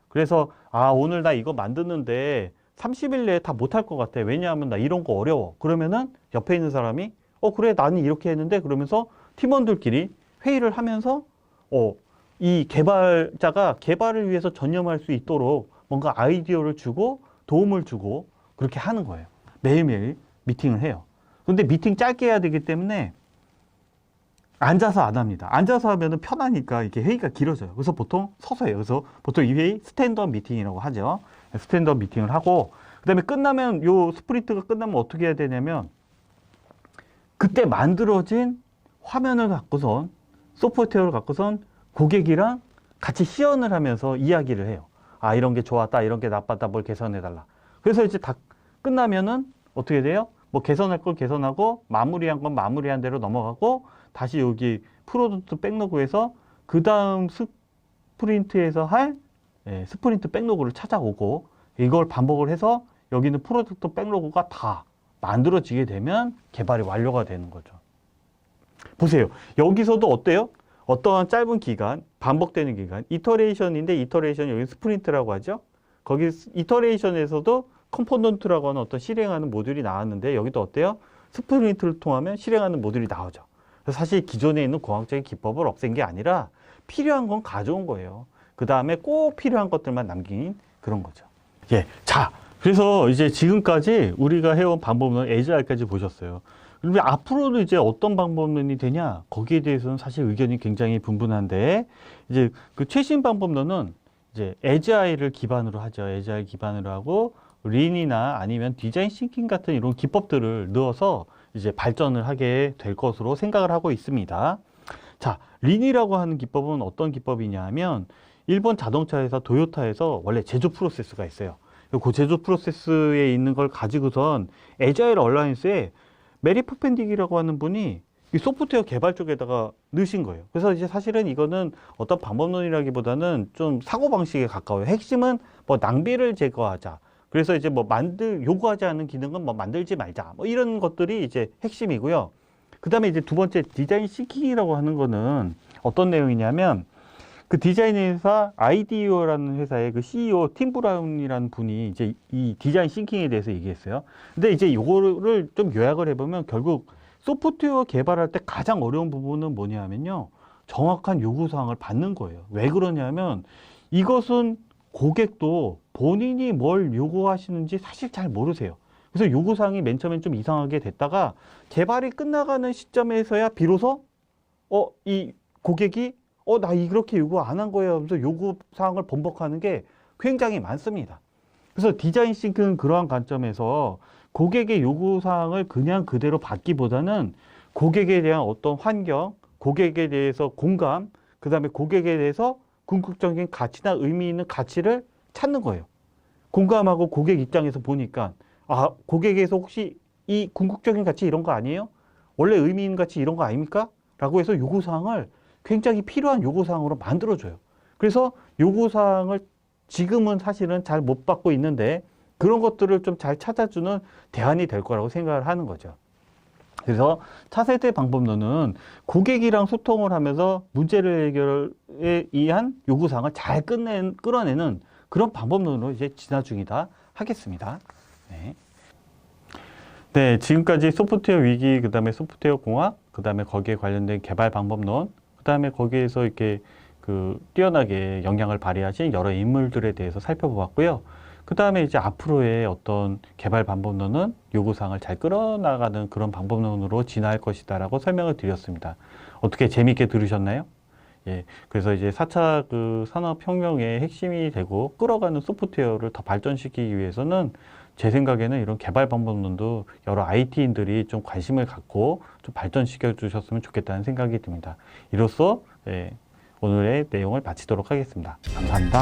그래서 오늘 나 이거 만드는데 30일 내에 다 못할 것 같아. 왜냐하면 나 이런 거 어려워. 그러면은 옆에 있는 사람이 그래 나는 이렇게 했는데 그러면서 팀원들끼리 회의를 하면서 이 개발자가 개발을 위해서 전념할 수 있도록 뭔가 아이디어를 주고 도움을 주고 그렇게 하는 거예요. 매일매일 미팅을 해요. 근데 미팅 짧게 해야 되기 때문에 앉아서 안 합니다. 앉아서 하면은 편하니까 이렇게 회의가 길어져요. 그래서 보통 서서 해요. 그래서 보통 이 회의 스탠드업 미팅이라고 하죠. 스탠드업 미팅을 하고 그다음에 끝나면 요 스프린트가 끝나면 어떻게 해야 되냐면 그때 만들어진 화면을 갖고선 소프트웨어를 갖고선 고객이랑 같이 시연을 하면서 이야기를 해요. 이런 게 좋았다, 이런 게 나빴다, 뭘 개선해달라. 그래서 이제 다 끝나면은 어떻게 돼요? 뭐 개선할 걸 개선하고 마무리한 건 마무리한 대로 넘어가고 다시 여기 프로덕트 백로그에서 그 다음 스프린트에서 할 스프린트 백로그를 찾아오고 이걸 반복을 해서 여기는 프로덕트 백로그가 다 만들어지게 되면 개발이 완료가 되는 거죠. 보세요. 여기서도 어때요? 어떠한 짧은 기간, 반복되는 기간, 이터레이션인데 이터레이션 여기 스프린트라고 하죠. 거기 이터레이션에서도 컴포넌트라고 하는 어떤 실행하는 모듈이 나왔는데 여기도 어때요? 스프린트를 통하면 실행하는 모듈이 나오죠. 그래서 사실 기존에 있는 공학적인 기법을 없앤 게 아니라 필요한 건 가져온 거예요. 그 다음에 꼭 필요한 것들만 남긴 그런 거죠. 자, 그래서 이제 지금까지 우리가 해온 방법론 에이자일까지 보셨어요. 그런데 앞으로도 이제 어떤 방법론이 되냐? 거기에 대해서는 사실 의견이 굉장히 분분한데 이제 그 최신 방법론은 이제 에자일을 기반으로 하죠. 에자일 기반으로 하고 린이나 아니면 디자인 싱킹 같은 이런 기법들을 넣어서 이제 발전을 하게 될 것으로 생각을 하고 있습니다. 자, 린이라고 하는 기법은 어떤 기법이냐 하면 일본 자동차 회사 도요타에서 원래 제조 프로세스가 있어요. 그 제조 프로세스에 있는 걸 가지고선 에자일 얼라이언스에 메리 포펜딕이라고 하는 분이 이 소프트웨어 개발 쪽에다가 넣으신 거예요. 그래서 이제 사실은 이거는 어떤 방법론이라기보다는 좀 사고방식에 가까워요. 핵심은 뭐 낭비를 제거하자. 그래서 이제 뭐 요구하지 않는 기능은 뭐 만들지 말자. 뭐 이런 것들이 이제 핵심이고요. 그 다음에 이제 두 번째 디자인 싱킹이라고 하는 거는 어떤 내용이냐면 그 디자인 회사 아이디오라는 회사의 그 CEO 팀 브라운이라는 분이 이제 이 디자인 싱킹에 대해서 얘기했어요. 근데 이제 요거를 좀 요약을 해보면 결국 소프트웨어 개발할 때 가장 어려운 부분은 뭐냐면요. 정확한 요구사항을 받는 거예요. 왜 그러냐면 이것은 고객도 본인이 뭘 요구하시는지 사실 잘 모르세요. 그래서 요구사항이 맨 처음엔 좀 이상하게 됐다가 개발이 끝나가는 시점에서야 비로소 이 고객이 나 이렇게 요구 안 한 거예요 하면서 요구사항을 번복하는 게 굉장히 많습니다. 그래서 디자인 싱크는 그러한 관점에서 고객의 요구사항을 그냥 그대로 받기보다는 고객에 대한 어떤 환경, 고객에 대해서 공감, 그 다음에 고객에 대해서 궁극적인 가치나 의미 있는 가치를 찾는 거예요. 공감하고 고객 입장에서 보니까 고객에서 혹시 이 궁극적인 가치 이런 거 아니에요? 원래 의미 있는 가치 이런 거 아닙니까? 라고 해서 요구사항을 굉장히 필요한 요구사항으로 만들어줘요. 그래서 요구사항을 지금은 사실은 잘 못 받고 있는데 그런 것들을 좀 잘 찾아주는 대안이 될 거라고 생각을 하는 거죠. 그래서 차세대 방법론은 고객이랑 소통을 하면서 문제를 해결에 의한 요구사항을 잘 끌어내는 그런 방법론으로 이제 진화 중이다 하겠습니다. 네, 지금까지 소프트웨어 위기, 그 다음에 소프트웨어 공학, 그 다음에 거기에 관련된 개발 방법론, 그 다음에 거기에서 이렇게 뛰어나게 영향을 발휘하신 여러 인물들에 대해서 살펴보았고요. 그 다음에 이제 앞으로의 어떤 개발 방법론은 요구사항을 잘 끌어나가는 그런 방법론으로 진화할 것이다라고 설명을 드렸습니다. 어떻게 재미있게 들으셨나요? 그래서 이제 4차 산업혁명의 핵심이 되고 끌어가는 소프트웨어를 더 발전시키기 위해서는 제 생각에는 이런 개발 방법론도 여러 IT인들이 좀 관심을 갖고 좀 발전시켜 주셨으면 좋겠다는 생각이 듭니다. 이로써 오늘의 내용을 마치도록 하겠습니다. 감사합니다.